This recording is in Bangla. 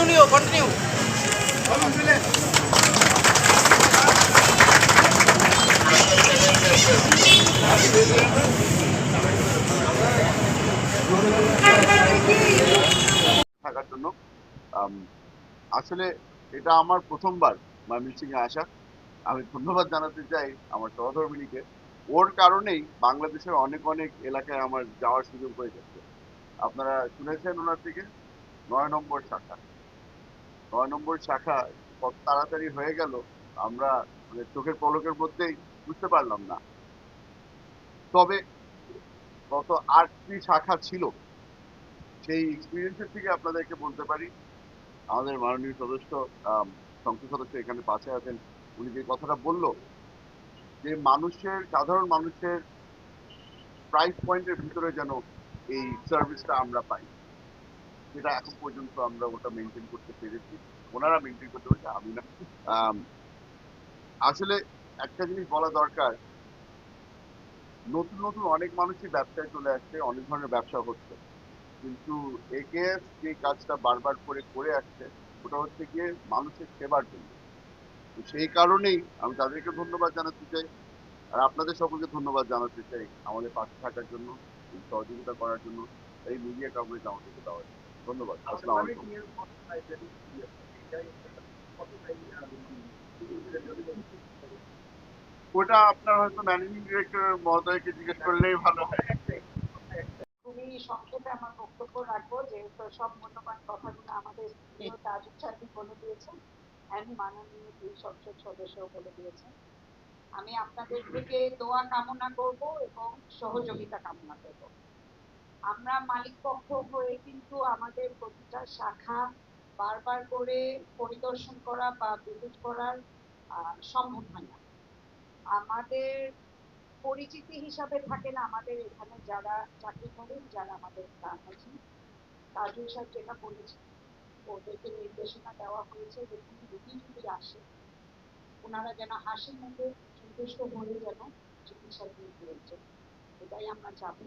নিও কন্টিনিউ। থাকার জন্য আসলে এটা আমার প্রথমবার ময়মনসিংহে আসা। আমি ধন্যবাদ জানাতে চাই আমার সহধর্মিণীকে। ওর কারণেই বাংলাদেশের অনেক অনেক এলাকায় আমার যাওয়ার সুযোগ হয়ে গেছে। আপনারা শুনেছেন ওনার থেকে ৯ নম্বর শাখা। ৯ নম্বর শাখা কত তাড়াতাড়ি হয়ে গেল আমরা মানে চোখের পলকের মধ্যেই বুঝতে পারলাম না। তবে গত ৮টি শাখা ছিল, সেই এক্সপিরিয়েন্সের থেকে আপনাদেরকে বলতে পারি আমাদের মাননীয় সদস্য সংসদ সদস্য এখানে পাশে আছেন, উনি যে কথাটা বললো যে মানুষের সাধারণ মানুষের প্রাইস পয়েন্টের ভিতরে যেন এই সার্ভিসটা আমরা পাই, সেটা এখন পর্যন্ত আমরা ওটা মেনটেন করতে পেরেছি। ওনারা মেনটেন করতে পেরেছে, আমি না। আম, আসলে একটা জিনিস বলা দরকার, নতুন নতুন অনেক মানুষই ব্যবসায় চলে আসছে, অনেক ধরনের ব্যবসা হচ্ছে, কিন্তু এগেস যে কাজটা বারবার করে করে আসছে ওটা হচ্ছে গিয়ে মানুষের সেবার জন্য। তো সেই কারণেই আমি তাদেরকে ধন্যবাদ জানাতে চাই, আর আপনাদের সকলকে ধন্যবাদ জানাতে চাই আমাদের পাশে থাকার জন্য, এই সহযোগিতা করার জন্য, এই মিডিয়া কভারেজ আমাদেরকে দেওয়ার জন্য। ধন্যবাদ। আসসালামু আলাইকুম। ওটা আপনার হয়তো ম্যানেজিং ডিরেক্টর মহোদয়কে জিজ্ঞেস করলেই ভালো হয়। খুবই সংক্ষেপে আমার বক্তব্য রাখবো, যেহেতু সব মূল্যবান কথাগুলো আমাদের প্রিয় তাজুল সাহেব বলে দিয়েছেন, আমি মাননীয় দুই সংসদ সদস্য বলে দিয়েছেন। আমি আপনাদের থেকে দোয়া কামনা করব এবং সহযোগিতা কামনা করব। আমরা মালিক পক্ষ হয়ে কিন্তু আমাদের প্রতিটা শাখা বারবার করে পরিদর্শন করা বা ভিজিট করার সম্ভব হয় না। আমাদের পরিচিতি হিসাবে থাকেন আমাদের এখানে যারা চাকরি করেন, যারা আমাদের স্টাফ আছেন। তাজুল সাহেব যেটা বলেছেন, ওদেরকে নির্দেশনা দেওয়া হয়েছে যে কোনো রুগী যদি আসে ওনারা যেন হাসি মুখে সন্তুষ্ট হয়ে যেন চিকিৎসা দিয়ে দিয়েছেন, এটাই আমরা চাবো।